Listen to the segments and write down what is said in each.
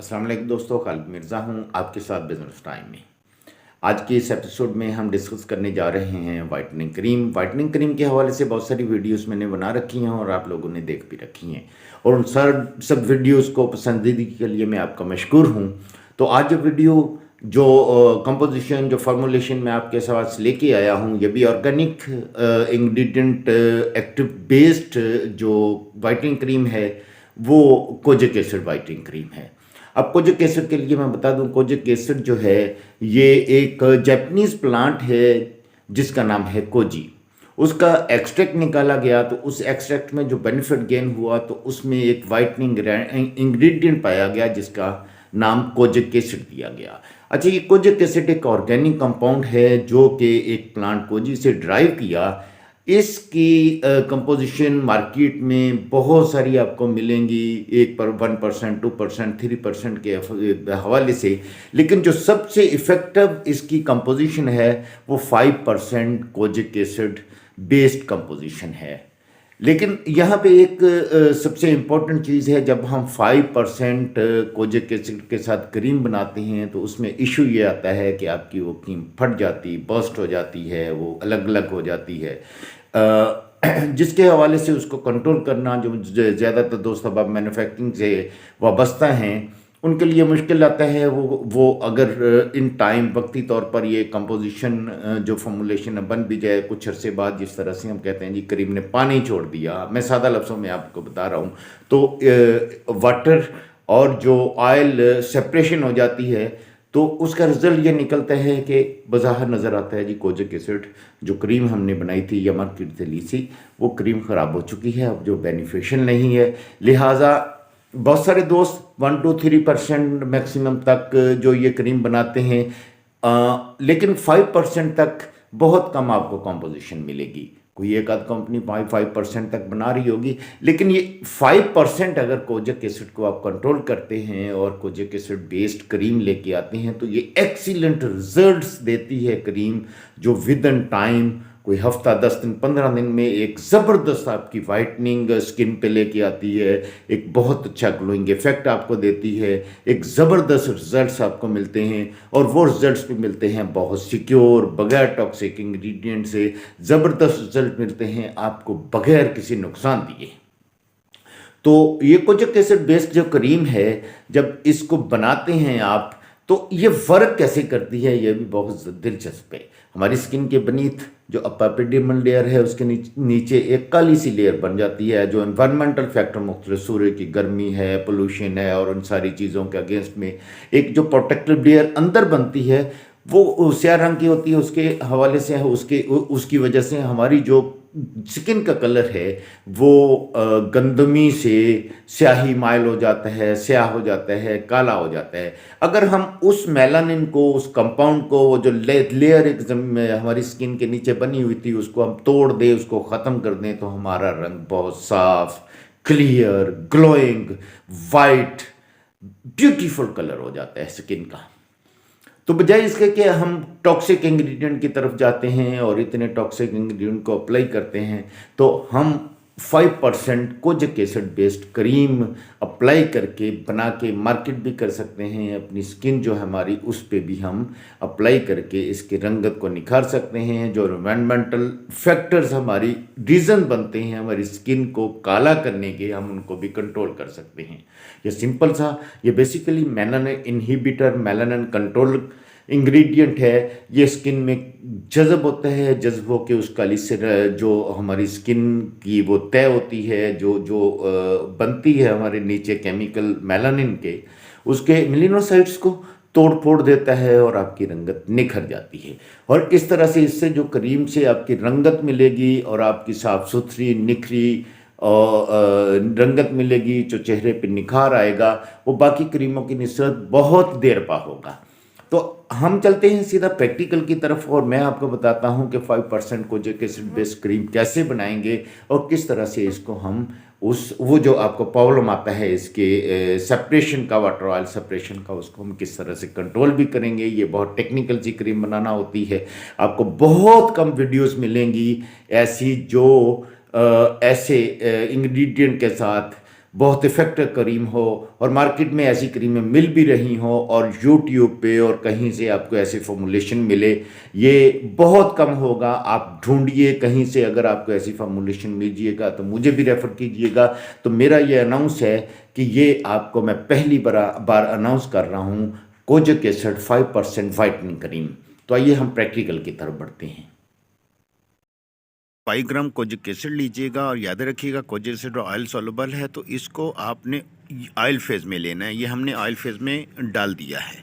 अस्सलाम वालेकुम दोस्तों, खालिद मिर्ज़ा हूँ आपके साथ बिज़नेस टाइम में। आज के इस एपिसोड में हम डिस्कस करने जा रहे हैं वाइटनिंग क्रीम। वाइटनिंग क्रीम के हवाले से बहुत सारी वीडियोस मैंने बना रखी हैं और आप लोगों ने देख भी रखी हैं, और उन सब वीडियोस को पसंदीदगी के लिए मैं आपका मशकूर हूँ। तो आज जो वीडियो जो कंपोजिशन जो फार्मूलेशन मैं आपके साथ लेके आया हूँ, ये भी ऑर्गेनिक इंग्रेडिएंट एक्टिव बेस्ड जो वाइटनिंग क्रीम है वो कोजिक एसिड वाइटनिंग क्रीम है। अब कोजिक एसिड के लिए मैं बता दूं, कोजिक एसिड जो है ये एक जापानीज प्लांट है जिसका नाम है कोजी। उसका एक्सट्रैक्ट निकाला गया तो उस एक्सट्रैक्ट में जो बेनिफिट गेन हुआ तो उसमें एक वाइटनिंग इंग्रेडिएंट पाया गया जिसका नाम कोजिक एसिड दिया गया। अच्छा, ये कोजिक एसिड एक ऑर्गेनिक कंपाउंड है जो कि एक प्लांट कोजी से ड्राइव किया। इसकी कंपोजिशन मार्केट में बहुत सारी आपको मिलेंगी, 1% 2% 3% के हवाले से, लेकिन जो सबसे इफ़ेक्टिव इसकी कंपोजिशन है वो 5% कोजिक एसिड बेस्ड कंपोजिशन है। लेकिन यहाँ पे एक सबसे इम्पॉर्टेंट चीज़ है, जब हम 5% कोजिक एसिड के साथ क्रीम बनाते हैं तो उसमें इशू ये आता है कि आपकी वो क्रीम फट जाती, बर्स्ट हो जाती है, वो अलग अलग हो जाती है, जिसके हवाले से उसको कंट्रोल करना जो ज़्यादातर दोस्त अब मैन्युफैक्चरिंग से वाबस्ता हैं उनके लिए मुश्किल आता है। वो अगर इन टाइम वक्ती तौर पर ये कंपोजिशन जो फॉर्मूलेशन बन भी जाए, कुछ अरसे बाद जिस तरह से हम कहते हैं जी क्रीम ने पानी छोड़ दिया, मैं सादा लफ्ज़ों में आपको बता रहा हूँ, तो वाटर और जो ऑयल सेपरेशन हो जाती है तो उसका रिज़ल्ट ये निकलता है कि बज़ाहिर नज़र आता है जी कोजिक एसिड जो क्रीम हमने बनाई थी या मार्केट से ली थी वो क्रीम ख़राब हो चुकी है, अब जो बेनिफिशियल नहीं है। लिहाजा बहुत सारे दोस्त 1 to 3% मैक्सिमम तक जो ये क्रीम बनाते हैं, लेकिन 5% तक बहुत कम आपको कंपोजिशन मिलेगी। कोई एक आध कंपनी 5% तक बना रही होगी, लेकिन ये 5% अगर कोजिक एसिड को आप कंट्रोल करते हैं और कोजिक एसिड बेस्ड क्रीम लेके आते हैं तो ये एक्सीलेंट रिजल्ट्स देती है क्रीम, जो विद इन टाइम कोई हफ्ता 10 दिन 15 दिन में एक ज़बरदस्त आपकी वाइटनिंग स्किन पे लेके आती है, एक बहुत अच्छा ग्लोइंग इफेक्ट आपको देती है, एक ज़बरदस्त रिजल्ट्स आपको मिलते हैं, और वो रिजल्ट्स भी मिलते हैं बहुत सिक्योर, बगैर टॉक्सिक इंग्रेडिएंट से ज़बरदस्त रिजल्ट मिलते हैं आपको बगैर किसी नुकसान दिए। तो ये कोजिक एसिड बेस्ड जो क्रीम है, जब इसको बनाते हैं आप तो ये वर्क कैसे करती है ये भी बहुत दिलचस्प है। हमारी स्किन के बनीथ जो एपिडर्मल लेयर है उसके नीचे एक काली सी लेयर बन जाती है, जो एनवायरमेंटल फैक्टर मुख्तलिफ, सूर्य की गर्मी है, पोल्यूशन है और उन सारी चीज़ों के अगेंस्ट में एक जो प्रोटेक्टिव लेयर अंदर बनती है वो स्याह रंग की होती है। उसके हवाले से उसकी वजह से हमारी जो स्किन का कलर है वो गंदमी से स्याही माइल हो जाता है, स्याह हो जाता है, काला हो जाता है। अगर हम उस मेलानिन को, उस कंपाउंड को, वो जो लेयर एक हमारी स्किन के नीचे बनी हुई थी उसको हम तोड़ दें, उसको ख़त्म कर दें तो हमारा रंग बहुत साफ, clear, glowing, white, beautiful colour हो जाता है स्किन का। तो बजाय इसके कि हम टॉक्सिक इंग्रेडिएंट की तरफ जाते हैं और इतने टॉक्सिक इंग्रेडिएंट को अप्लाई करते हैं, तो हम 5% kojic acid based cream apply करके बना के मार्केट भी कर सकते हैं। अपनी स्किन जो है हमारी उस पर भी हम अप्लाई करके इसकी रंगत को निखार सकते हैं। जो एनवायरमेंटल फैक्टर्स हमारी रीज़न बनते हैं हमारी स्किन को काला करने के, हम उनको भी कंट्रोल कर सकते हैं। ये सिंपल सा, ये basically melanin inhibitor, melanin control ingredient है। ये स्किन में जज़ब होता है, जज़ब होकर उस काली से जो हमारी स्किन की वो तय होती है, जो बनती है हमारे नीचे केमिकल मेलानिन के, उसके मेलानोसाइट्स को तोड़ फोड़ देता है और आपकी रंगत निखर जाती है। और इस तरह से इससे जो क्रीम से आपकी रंगत मिलेगी और आपकी साफ़ सुथरी निखरी और रंगत मिलेगी, जो चेहरे पे निखार आएगा, वो बाकी क्रीमों की निस्बत बहुत देर पा होगा। तो हम चलते हैं सीधा प्रैक्टिकल की तरफ और मैं आपको बताता हूं कि 5% कोजिक एसिड बेस्ड क्रीम कैसे बनाएंगे और किस तरह से इसको हम वो जो आपको प्रॉब्लम आता है इसके सेपरेशन का, वाटर ऑयल सेपरेशन का, उसको हम किस तरह से कंट्रोल भी करेंगे। ये बहुत टेक्निकल सी क्रीम बनाना होती है। आपको बहुत कम वीडियोस मिलेंगी ऐसी जो ऐसे इंग्रेडिएंट के साथ बहुत इफ़ेक्टिव क्रीम हो और मार्केट में ऐसी क्रीमें मिल भी रही हों और यूट्यूब पे और कहीं से आपको ऐसे फॉर्मूलेशन मिले, ये बहुत कम होगा। आप ढूंढिए कहीं से, अगर आपको ऐसी फॉर्मूलेशन मिलिएगा तो मुझे भी रेफ़र कीजिएगा। तो मेरा ये अनाउंस है कि ये आपको मैं पहली बार अनाउंस कर रहा हूँ, कोजिक एसिड 5% वाइटनिंग क्रीम। तो आइए हम प्रैक्टिकल की तरफ बढ़ते हैं। 5 ग्राम कोजिक एसिड लीजिएगा और याद रखिएगा कोजिक एसिड ऑयल सॉल्युबल है, तो इसको आपने ऑयल फेज़ में लेना है। ये हमने ऑयल फेज़ में डाल दिया है।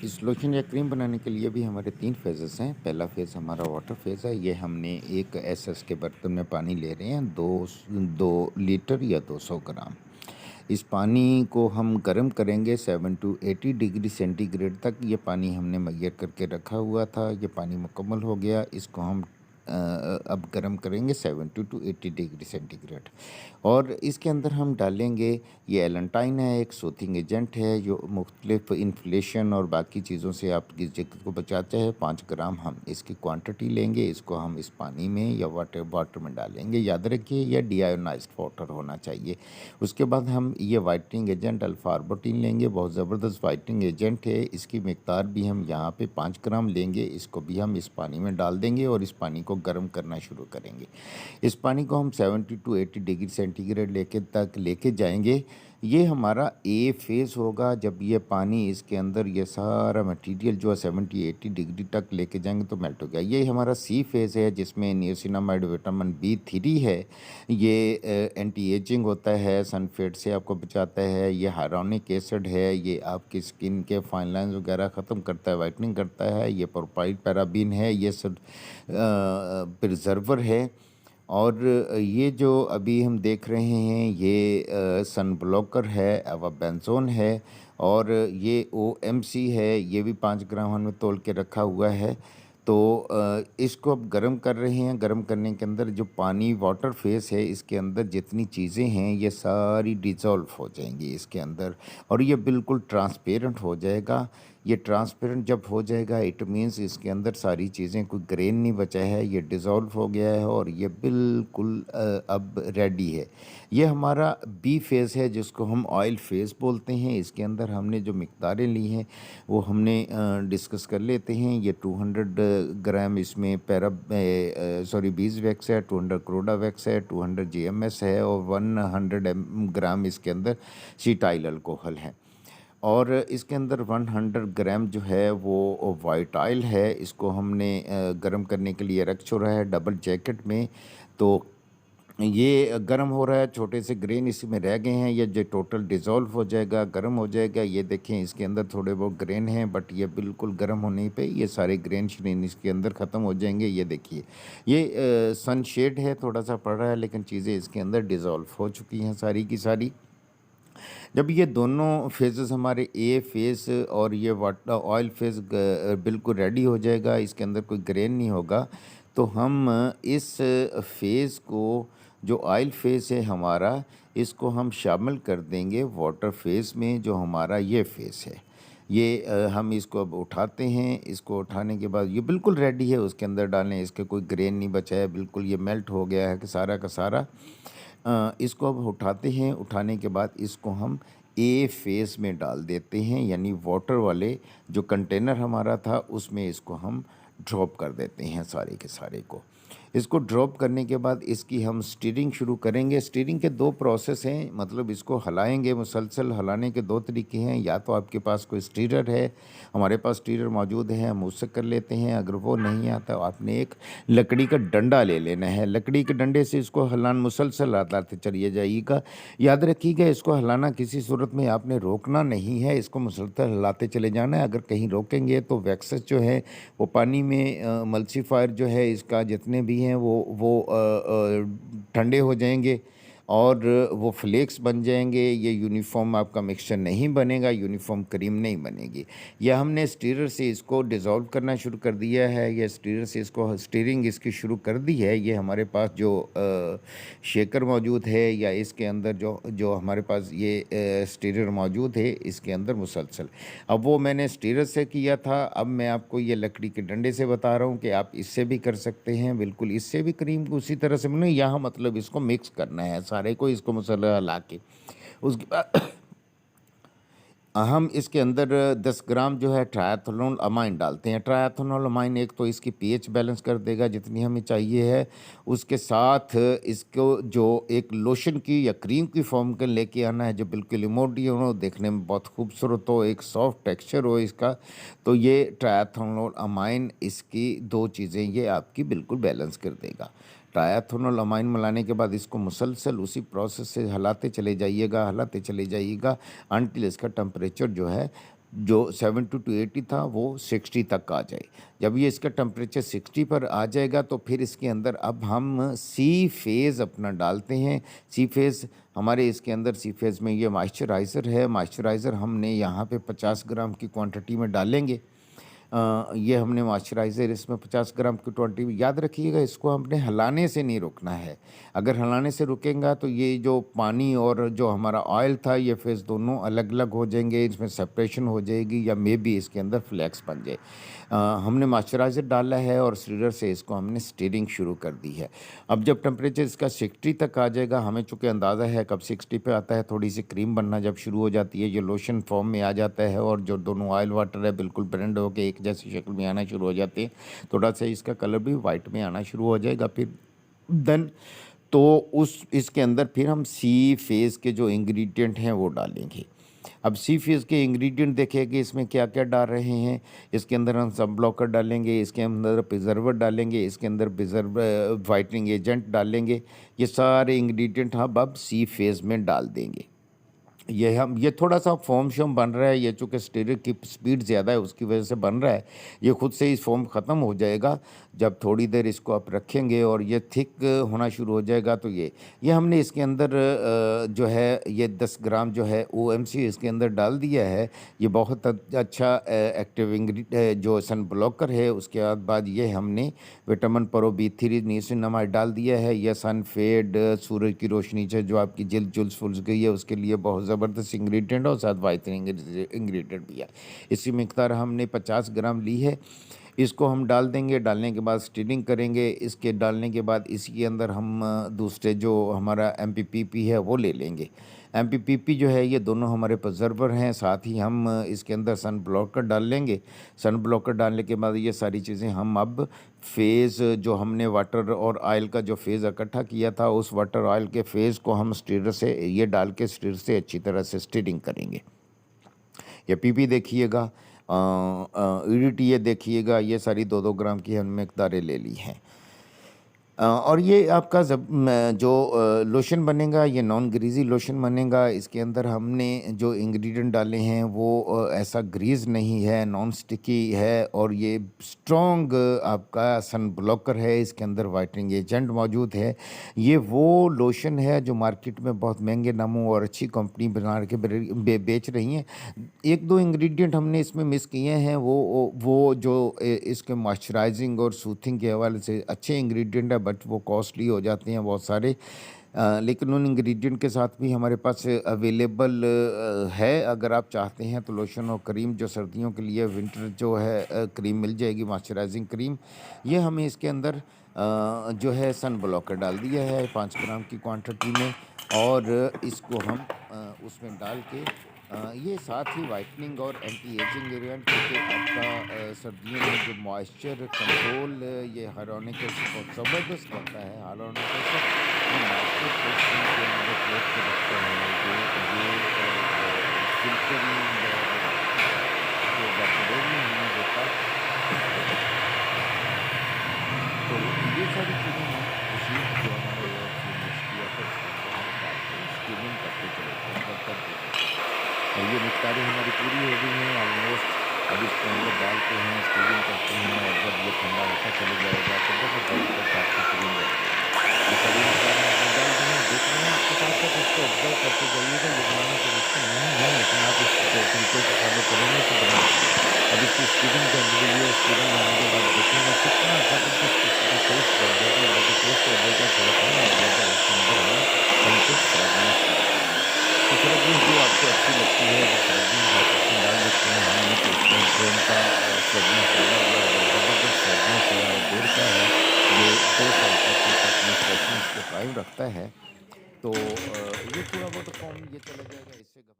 इस लोशन या क्रीम बनाने के लिए भी हमारे 3 फेजेस हैं। पहला फेज़ हमारा वाटर फेज़ है। ये हमने एक एसएस के बर्तन में पानी ले रहे हैं, 2 लीटर या 200 ग्राम। इस पानी को हम गर्म करेंगे 7 टू 80 डिग्री सेंटीग्रेड तक। ये पानी हमने मैयर करके रखा हुआ था। ये पानी मुकम्मल हो गया। इसको हम अब गर्म करेंगे 70 टू 80 डिग्री सेंटीग्रेड। और इसके अंदर हम डालेंगे, ये एलेंटाइन है, एक सूथिंग एजेंट है जो मुख्तलिफ इन्फ्लेशन और बाकी चीज़ों से आपकी जगह को बचाते हैं। 5 ग्राम हम इसकी क्वांटिटी लेंगे। इसको हम इस पानी में या वाटर में डालेंगे। याद रखिए यह डीआयोनाइज्ड वाटर होना चाहिए। उसके बाद हम ये वाइटनिंग एजेंट अल्फारबोटिन लेंगे। बहुत ज़बरदस्त वाइटनिंग एजेंट है। इसकी मिकदार भी हम यहाँ पे 5 ग्राम लेंगे। इसको भी हम इस पानी में डाल देंगे और इस पानी को गर्म करना शुरू करेंगे। इस पानी को हम 70 टू 80 डिग्री सेंटीग्रेड लेके जाएंगे। ये हमारा ए फेज़ होगा। जब ये पानी इसके अंदर ये सारा मटेरियल जो है 70-80 डिग्री तक लेके जाएंगे तो मेल्ट हो गया। ये हमारा सी फेज़ है जिसमें नियासिनामाइड विटामिन B3 है। ये एंटी एजिंग होता है, सनफेड से आपको बचाता है। ये हाइलोनिक एसिड है, ये आपकी स्किन के फाइन लाइंस वगैरह ख़त्म करता है, वाइटनिंग करता है। ये प्रोपाइल पैराबीन है, ये प्रिजर्वर है। और ये जो अभी हम देख रहे हैं ये सन ब्लॉकर है, अवाबेंजोन है। और ये OMC है, ये भी 5 ग्राम हमने तोल के रखा हुआ है। तो इसको अब गर्म कर रहे हैं। गर्म करने के अंदर जो पानी वाटर फेस है, इसके अंदर जितनी चीज़ें हैं ये सारी डिज़ोल्व हो जाएंगी इसके अंदर और ये बिल्कुल ट्रांसपेरेंट हो जाएगा। ये ट्रांसपेरेंट जब हो जाएगा इट मीन्स इसके अंदर सारी चीज़ें, कोई ग्रेन नहीं बचा है, ये डिज़ोल्व हो गया है और ये बिल्कुल अब रेडी है। ये हमारा बी फेज़ है जिसको हम ऑयल फेज़ बोलते हैं। इसके अंदर हमने जो मिकदारें ली हैं वो हमने डिस्कस कर लेते हैं। ये 200 ग्राम इसमें बीज वैक्स है, 200 क्रोडा वैक्स है, 200 GMS है और 100 ग्राम इसके अंदर सीटाइल अल्कोहल है। और इसके अंदर 100 ग्राम जो है वो वाइट ऑयल है। इसको हमने गर्म करने के लिए रख छोड़ा है डबल जैकेट में। तो ये गर्म हो रहा है, छोटे से ग्रेन इसी में रह गए हैं। ये जो टोटल डिज़ोल्व हो जाएगा, गर्म हो जाएगा। ये देखें इसके अंदर थोड़े बहुत ग्रेन हैं बट ये बिल्कुल गर्म होने पे ये सारे ग्रेन श्रेन इसके अंदर ख़त्म हो जाएंगे। ये देखिए ये सनशेड है, थोड़ा सा पड़ रहा है लेकिन चीज़ें इसके अंदर डिज़ोल्व हो चुकी हैं सारी की सारी। जब ये दोनों फेजेस हमारे ए फेज़ और ये वाटर ऑयल फेज़ बिल्कुल रेडी हो जाएगा, इसके अंदर कोई ग्रेन नहीं होगा, तो हम इस फेज़ को, जो ऑयल फेज़ है हमारा, इसको हम शामिल कर देंगे वाटर फेज़ में जो हमारा ये फेज़ है। ये हम इसको अब उठाते हैं। इसको उठाने के बाद ये बिल्कुल रेडी है, उसके अंदर डालें, इसके कोई ग्रेन नहीं बचा है, बिल्कुल ये मेल्ट हो गया है कि सारा का सारा। इसको अब उठाते हैं। उठाने के बाद इसको हम ए फेज़ में डाल देते हैं, यानी वाटर वाले जो कंटेनर हमारा था उसमें इसको हम ड्रॉप कर देते हैं सारे के सारे को। इसको ड्रॉप करने के बाद इसकी हम स्टीरिंग शुरू करेंगे। स्टीरिंग के 2 प्रोसेस हैं, मतलब इसको हिलाएंगे, मुसलसल हिलाने के 2 तरीके हैं। या तो आपके पास कोई स्टीरर है, हमारे पास स्टीरर मौजूद है, हम उससे कर लेते हैं। अगर वो नहीं आता, आपने एक लकड़ी का डंडा ले लेना है। लकड़ी के डंडे से इसको हिलान मुसलसल हिलाते चलिए जाइएगा। याद रखिएगा इसको हिलाना किसी सूरत में आपने रोकना नहीं है, इसको मुसलसल हिलाते चले जाना है। अगर कहीं रोकेंगे तो वैक्सेस जो है वो पानी में मल्सीफायर जो है इसका जितने भी हैं वो ठंडे हो जाएंगे और वो फ्लेक्स बन जाएंगे। ये यूनिफॉर्म आपका मिक्सचर नहीं बनेगा, यूनिफॉर्म क्रीम नहीं बनेगी। यह हमने स्टीरर से इसको डिज़ोल्व करना शुरू कर दिया है, या स्टीरर से इसको स्टीरिंग इसकी शुरू कर दी है। ये हमारे पास जो शेकर मौजूद है या इसके अंदर जो हमारे पास ये स्टीरर मौजूद है इसके अंदर मुसलसल। अब वो मैंने स्टीरर से किया था, अब मैं आपको ये लकड़ी के डंडे से बता रहा हूँ कि आप इससे भी कर सकते हैं। बिल्कुल इससे भी क्रीम उसी तरह से बने। यहाँ मतलब इसको मिक्स करना है सारे को इसको मसाला हिला के उसके बाद हम इसके अंदर 10 ग्राम जो है ट्रायथनॉल अमाइन डालते हैं। ट्रायथनॉल अमाइन एक तो इसकी पीएच बैलेंस कर देगा जितनी हमें चाहिए है, उसके साथ इसको जो एक लोशन की या क्रीम की फॉर्म के लेके आना है जो बिल्कुल इमोडियन हो, देखने में बहुत खूबसूरत हो, एक सॉफ्ट टेक्सचर हो इसका। तो ये ट्रायथनॉल अमाइन इसकी दो चीज़ें ये आपकी बिल्कुल बैलेंस कर देगा। ट्रायथनॉल अमाइन मिलाने के बाद इसको मुसलसल उसी प्रोसेस से हिलाते चले जाइएगा अनटिल इसका टेम्परेचर जो है जो 70 to 80 था वो 60 तक आ जाए। जब ये इसका टेम्परेचर 60 पर आ जाएगा तो फिर इसके अंदर अब हम सी फेज़ अपना डालते हैं। सी फेज़ हमारे इसके अंदर सी फेज़ में ये मॉइस्चराइज़र है। मॉइस्चराइज़र हमने यहाँ पे 50 ग्राम की क्वांटिटी में डालेंगे। ये हमने मॉइस्चराइज़र इसमें 50 ग्राम की क्वांटिटी, याद रखिएगा इसको हमने हिलाने से नहीं रुकना है। अगर हिलाने से रुकेंगा तो ये जो पानी और जो हमारा ऑयल था ये फेस दोनों अलग अलग हो जाएंगे, इसमें सेपरेशन हो जाएगी या मे बी इसके अंदर फ्लैक्स बन जाए। हमने मॉइस्चराइज़र डाला है और स्टीरर से इसको हमने स्टीरिंग शुरू कर दी है। अब जब टेम्परेचर इसका 60 तक आ जाएगा, हमें चूँकि अंदाज़ा है कब 60 पे आता है, थोड़ी सी क्रीम बनना जब शुरू हो जाती है, ये लोशन फॉर्म में आ जाता है और जो दोनों ऑयल वाटर है बिल्कुल ब्लेंड होकर एक जैसी शक्ल में आना शुरू हो जाते हैं। थोड़ा सा इसका कलर भी वाइट में आना शुरू हो जाएगा। फिर देन तो उस इसके अंदर फिर हम सी फेज़ के जो इंग्रेडिएंट हैं वो डालेंगे। अब सी फेज़ के इंग्रेडिएंट देखिए कि इसमें क्या क्या डाल रहे हैं। इसके अंदर हम सन ब्लॉकर डालेंगे, इसके अंदर प्रिजर्वर डालेंगे, इसके अंदर प्रिजर्व वाइटनिंग एजेंट डालेंगे। ये सारे इंग्रेडिएंट हम अब सी फेज़ में डाल देंगे। ये थोड़ा सा फोम शोम बन रहा है, ये चूँकि स्टीरिंग की स्पीड ज़्यादा है उसकी वजह से बन रहा है। ये खुद से ही फोम ख़त्म हो जाएगा जब थोड़ी देर इसको आप रखेंगे और ये थिक होना शुरू हो जाएगा। तो ये हमने इसके अंदर जो है ये 10 ग्राम जो है ओएमसी इसके अंदर डाल दिया है। ये बहुत अच्छा एक्टिव इंग्रेडिएंट जो सन ब्लॉकर है। उसके बाद ये हमने विटामिन प्रो B3 नियासिनामाइड डाल दिया है। यह सन फेड सूरज की रोशनी से जो आपकी जल्द जुल्द फुल गई है उसके लिए बहुत ज़बरदस्त इंग्रेडिएंट और साथ वाइटनिंग इंग्रेडिएंट भी है। इसकी मिकदार हमने 50 ग्राम ली है। इसको हम डाल देंगे, डालने के बाद स्टीरिंग करेंगे। इसके डालने के बाद इसके अंदर हम दूसरे जो हमारा MPPP है वो ले लेंगे। MPPP जो है ये दोनों हमारे प्रिजर्वर हैं। साथ ही हम इसके अंदर सन ब्लॉकर डाल लेंगे। सन ब्लॉकर डालने के बाद ये सारी चीज़ें हम अब फेज़ जो हमने वाटर और ऑयल का जो फेज़ इकट्ठा किया था उस वाटर ऑयल के फेज़ को हम स्टीरर से ये डाल के स्टीरर से अच्छी तरह से स्टीरिंग करेंगे। ये PP देखिएगा, EDT ये देखिएगा, ये सारी 2-2 ग्राम की हमने मिकदारें ले ली हैं। और ये आपका जो लोशन बनेगा ये नॉन ग्रीज़ी लोशन बनेगा। इसके अंदर हमने जो इंग्रेडिएंट डाले हैं वो ऐसा ग्रीज़ नहीं है, नॉन स्टिकी है और ये स्ट्रॉन्ग आपका सन ब्लॉकर है। इसके अंदर वाइटनिंग एजेंट मौजूद है। ये वो लोशन है जो मार्केट में बहुत महंगे नामों और अच्छी कंपनी बना के बेच रही हैं। 1-2 इंग्रेडिएंट हमने इसमें मिस किए हैं, वो जो इसके मॉइस्चराइजिंग और सूथिंग के हवाले से अच्छे इंग्रेडिएंट है बट वो कॉस्टली हो जाते हैं बहुत सारे। लेकिन उन इंग्रेडिएंट के साथ भी हमारे पास अवेलेबल है। अगर आप चाहते हैं तो लोशन और क्रीम जो सर्दियों के लिए विंटर जो है क्रीम मिल जाएगी, मॉइस्चराइजिंग क्रीम। ये हमें इसके अंदर जो है सन ब्लॉकर डाल दिया है 5 ग्राम की क्वांटिटी में और इसको हम उसमें डाल के ये साथ ही वाइटनिंग और एंटी एजिंग एजेंट क्योंकि आपका सर्दियों में जो मॉइस्चर कंट्रोल ये हाइलोनिकस बहुत ज़बरदस्त करता है। हाइलोनिकस मॉइस्चर को स्किन के अंदर रोक के रखता है। ये फिल्टरिंग जो बैक्टीरिया हमें देता तो ये सारी चीज़ें हम उसी जो हमारे मिक्स किया था स्टीमिंग करते चले थे करते थे और ये मिकदारें हमारी पूरी हो गई हैं ऑलमोस्ट। अब इसके अंदर डालते हैं, स्टीरिंग करते हैं और जब ये ठंडा होता चले जाएगा तो बहुत ज़बरदस्त आपकी क्रीम बनती है। ये सभी मिकदारें आपने डाल दी हैं, देख रहे हैं आपके साथ साथ इसको ऑब्जर्व करते जाइएगा। ये बनाना तो मुश्किल नहीं है लेकिन आप इस तरीके से फॉलो करेंगे तो बना सकते। अब इसकी स्टीरिंग कर रही है, स्टीरिंग होने के बाद देखेंगे कितना ज़बरदस्त इसका टेस्ट बढ़ जाएगा और जो टेस्ट बढ़ जाएगा थोड़ा ठंडा हो जाएगा उसके अंदर हम कुछ फ्रेगनेंस डालेंगे। तो फ्रेगनेंस जो आपको अच्छी लगती है वो फ्रेगनेंस आप उसमें डाल देते हैं। हमने तो उसमें ट्रेन का फ्रेगनेंस डाला हुआ है और ज़बरदस्त फ्रेगनेंस है और देर का है। ये 2 साल तक अपनी फ्रेशनेस को कायम रखता है। तो ये थोड़ा बहुत फॉर्म ये चला जाएगा इससे घबरा